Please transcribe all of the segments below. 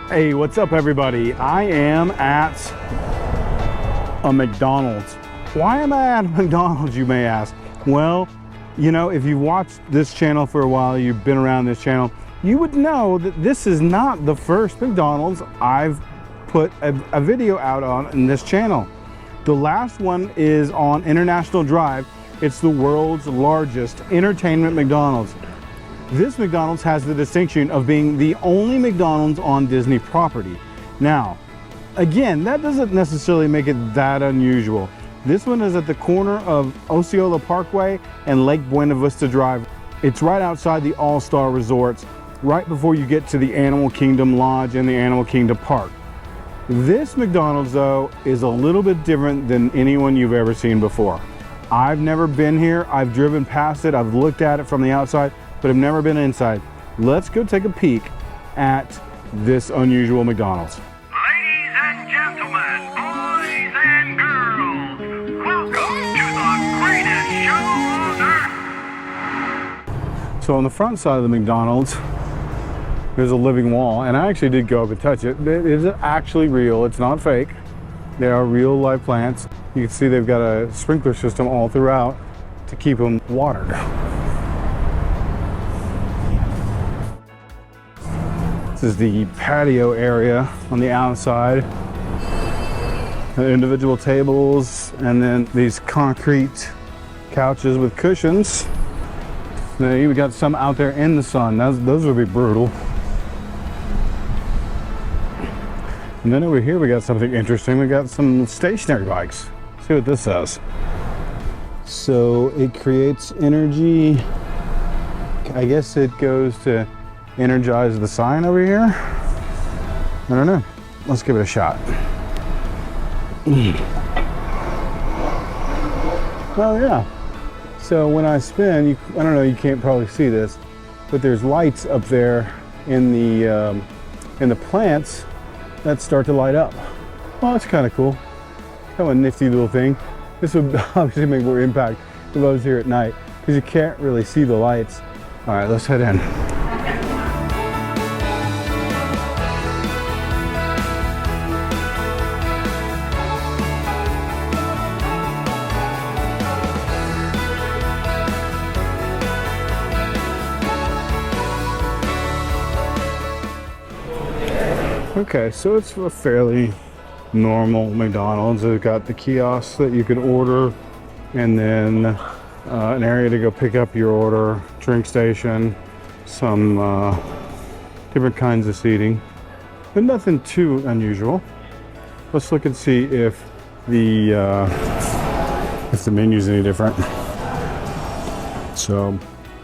Hey, what's up everybody? I am at a McDonald's. Why am I at a McDonald's, you may ask? Well, you know, if you've watched this channel for a while, you've been around this channel, you would know that this is not the first McDonald's I've put a video out on in this channel. The last one is on International Drive. It's the world's largest entertainment McDonald's. This McDonald's has the distinction of being the only McDonald's on Disney property. Now, again, that doesn't necessarily make it that unusual. This one is at the corner of Osceola Parkway and Lake Buena Vista Drive. It's right outside the All-Star Resorts, right before you get to the Animal Kingdom Lodge and the Animal Kingdom Park. This McDonald's, though, is a little bit different than anyone you've ever seen before. I've never been here. I've driven past it. I've looked at it from the outside, but I've never been inside. Let's go take a peek at this unusual McDonald's. Ladies and gentlemen, boys and girls, welcome to the greatest show on earth. So on the front side of the McDonald's, there's a living wall, and I actually did go up and touch it. It is actually real. It's not fake. They are real live plants. You can see they've got a sprinkler system all throughout to keep them watered. This is the patio area on the outside. The individual tables, and then these concrete couches with cushions. Now you got some out there in the sun. Those would be brutal. And then over here we got something interesting. We got some stationary bikes. Let's see what this says. So it creates energy. I guess it goes to energize the sign over here. I don't know. Let's give it a shot. Oh yeah. So when I spin, I don't know, you can't probably see this, but there's lights up there in the plants that start to light up. Well, that's kind of cool. Kind of a nifty little thing. This would obviously make more impact if I was here at night, because you can't really see the lights. All right, let's head in. Okay, so it's a fairly normal McDonald's. They've got the kiosks that you can order, and then an area to go pick up your order, drink station, some different kinds of seating, but nothing too unusual. Let's look and see if the menu's any different. So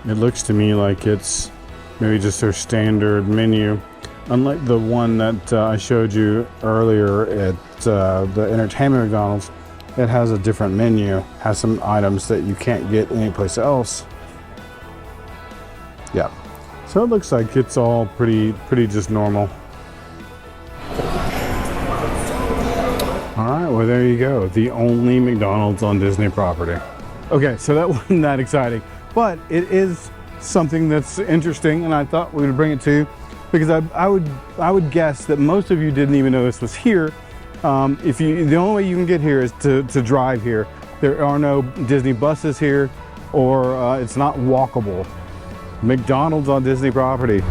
it looks to me like it's maybe just their standard menu. Unlike the one that I showed you earlier at the entertainment McDonald's, it has a different menu, has some items that you can't get anyplace else. Yeah, so it looks like it's all pretty just normal. All right, well there you go, the only McDonald's on Disney property. Okay, so that wasn't that exciting, but it is something that's interesting, and I thought we would bring it to you. Because I would guess that most of you didn't even know this was here. The only way you can get here is to drive here. There are no Disney buses here, or it's not walkable. McDonald's on Disney property.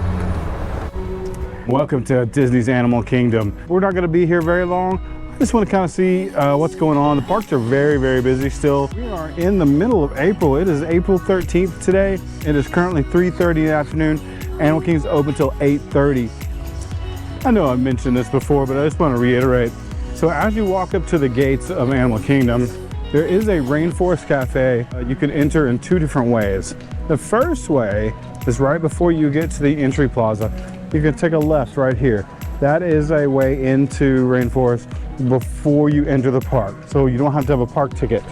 Welcome to Disney's Animal Kingdom. We're not going to be here very long. I just want to kind of see what's going on. The parks are very, very busy still. We are in the middle of April. It is April 13th today. It is currently 3:30 in the afternoon. Animal Kingdom's open till 8:30. I know I've mentioned this before, but I just want to reiterate. So as you walk up to the gates of Animal Kingdom, there is a Rainforest Cafe. You can enter in two different ways. The first way is right before you get to the entry plaza. You can take a left right here. That is a way into Rainforest before you enter the park, so you don't have to have a park ticket.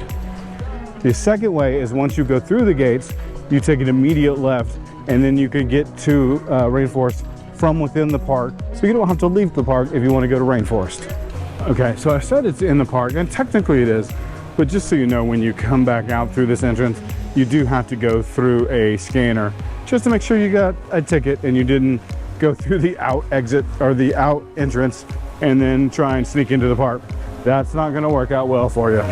The second way is once you go through the gates, you take an immediate left, and then you can get to Rainforest from within the park, so you don't have to leave the park if you want to go to Rainforest. Okay, so I said it's in the park, and technically it is, but just so you know, when you come back out through this entrance, you do have to go through a scanner just to make sure you got a ticket and you didn't go through the out exit or the out entrance and then try and sneak into the park. That's not going to work out well for you.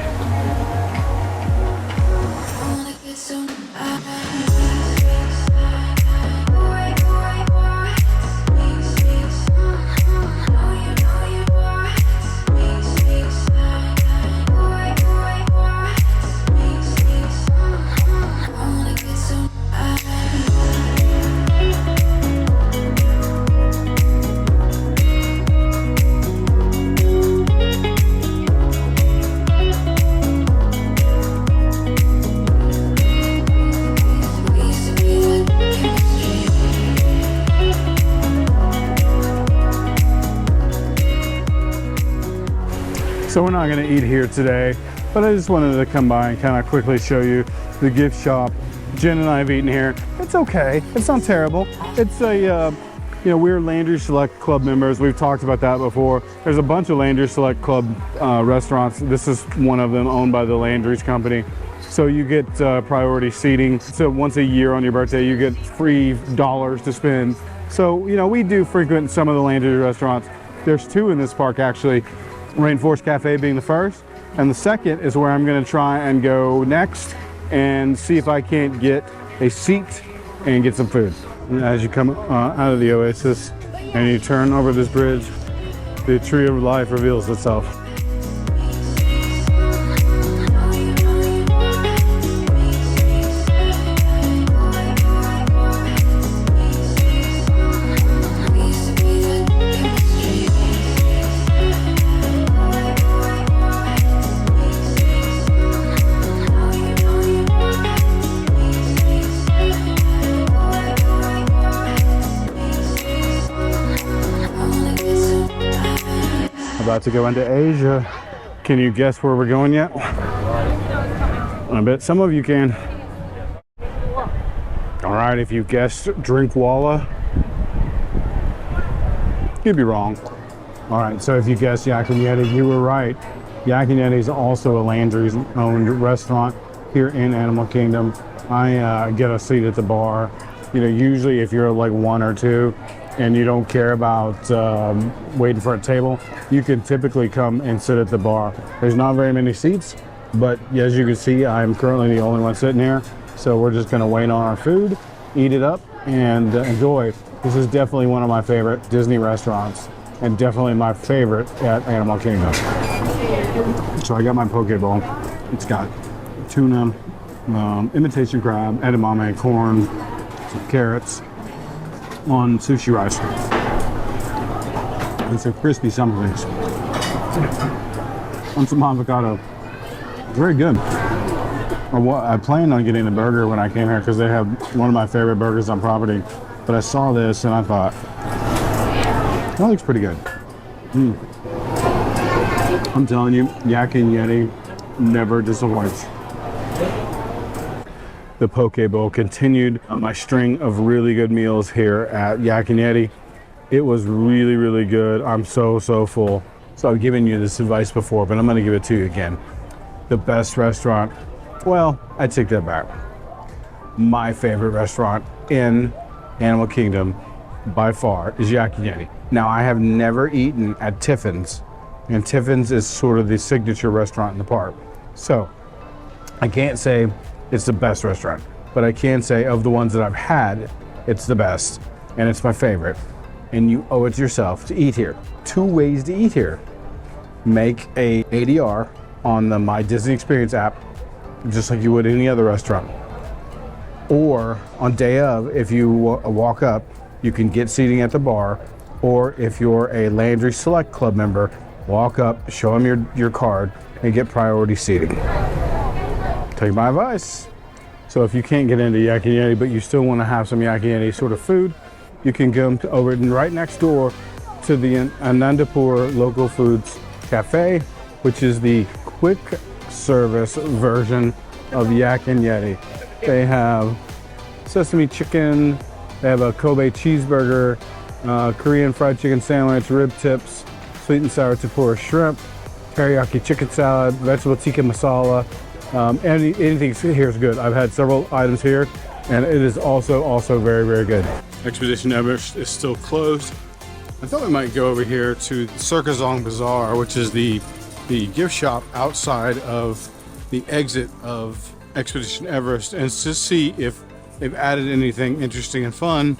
So we're not going to eat here today, but I just wanted to come by and kind of quickly show you the gift shop. Jen and I have eaten here. It's okay. It's not terrible. It's a, you know, we're Landry Select Club members. We've talked about that before. There's a bunch of Landry Select Club restaurants. This is one of them, owned by the Landry's company. So you get priority seating. So once a year on your birthday, you get free dollars to spend. So, you know, we do frequent some of the Landry restaurants. There's two in this park, actually. Rainforest Cafe being the first, and the second is where I'm going to try and go next and see if I can't get a seat and get some food. As you come out of the oasis and you turn over this bridge, the tree of life reveals itself. About to go into Asia. Can you guess where we're going yet? I bet some of you can. All right, if you guessed Drinkwalla, you'd be wrong. All right, so if you guessed Yaki Daddy, you were right. Yaki Daddy is also a Landry's owned restaurant here in Animal Kingdom. I get a seat at the bar. You know, usually if you're like one or two and you don't care about waiting for a table, you can typically come and sit at the bar. There's not very many seats, but as you can see, I'm currently the only one sitting here. So we're just gonna wait on our food, eat it up, and enjoy. This is definitely one of my favorite Disney restaurants, and definitely my favorite at Animal Kingdom. So I got my poke bowl. It's got tuna, imitation crab, edamame, corn, some carrots, on sushi rice and some crispy somethings on some avocado. Very good. I planned on getting a burger when I came here because they have one of my favorite burgers on property, but I saw this and I thought that looks pretty good. I'm telling you, Yaki Yeti never disappoints. The poke bowl continued my string of really good meals here at Yaki Daddy. It was really, really good. I'm so full. So I've given you this advice before, but I'm gonna give it to you again. The best restaurant, well, I take that back. My favorite restaurant in Animal Kingdom by far is Yaki Daddy. Now, I have never eaten at Tiffin's, and Tiffin's is sort of the signature restaurant in the park. So I can't say it's the best restaurant, but I can say of the ones that I've had, it's the best and it's my favorite. And you owe it to yourself to eat here. Two ways to eat here. Make a ADR on the My Disney Experience app, just like you would any other restaurant. Or on day of, if you walk up, you can get seating at the bar. Or if you're a Landry Select Club member, walk up, show them your card, and get priority seating. Take my advice. So if you can't get into Yaki Daddy, but you still want to have some Yaki Daddy sort of food, you can go over right next door to the Anandapur Local Foods Cafe, which is the quick service version of Yaki Daddy. They have sesame chicken, they have a Kobe cheeseburger, Korean fried chicken sandwich, rib tips, sweet and sour tempura shrimp, teriyaki chicken salad, vegetable tikka masala. Anything here is good. I've had several items here, and it is also very, very good. Expedition Everest is still closed. I thought we might go over here to Circazong Bazaar, which is the gift shop outside of the exit of Expedition Everest, and to see if they've added anything interesting and fun.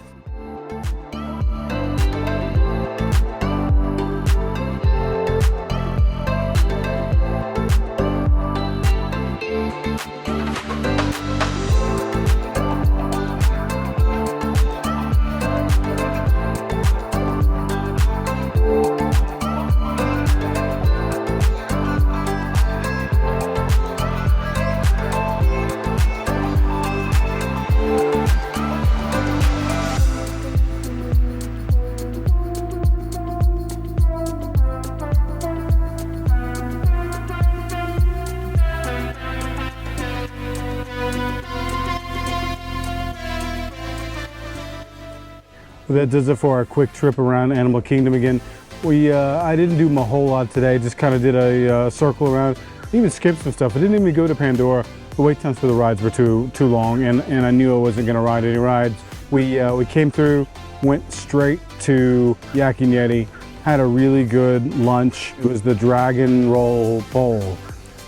That does it for our quick trip around Animal Kingdom again. I didn't do a whole lot today, just kind of did a circle around, even skipped some stuff. I didn't even go to Pandora. The wait times for the rides were too long, and I knew I wasn't gonna ride any rides. We came through, went straight to Yaki Daddy, had a really good lunch. It was the Dragon Roll Bowl,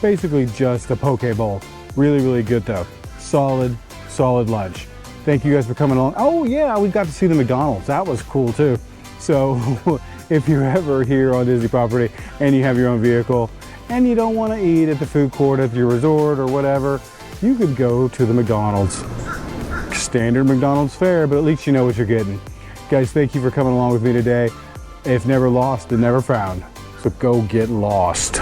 basically just a poke bowl. Really good though. Solid lunch. Thank you guys for coming along. Oh yeah, we got to see the McDonald's. That was cool too. So if you're ever here on Disney property and you have your own vehicle and you don't want to eat at the food court at your resort or whatever, you could go to the McDonald's. Standard McDonald's fare, but at least you know what you're getting. Guys, thank you for coming along with me today. If never lost, then never found. So go get lost.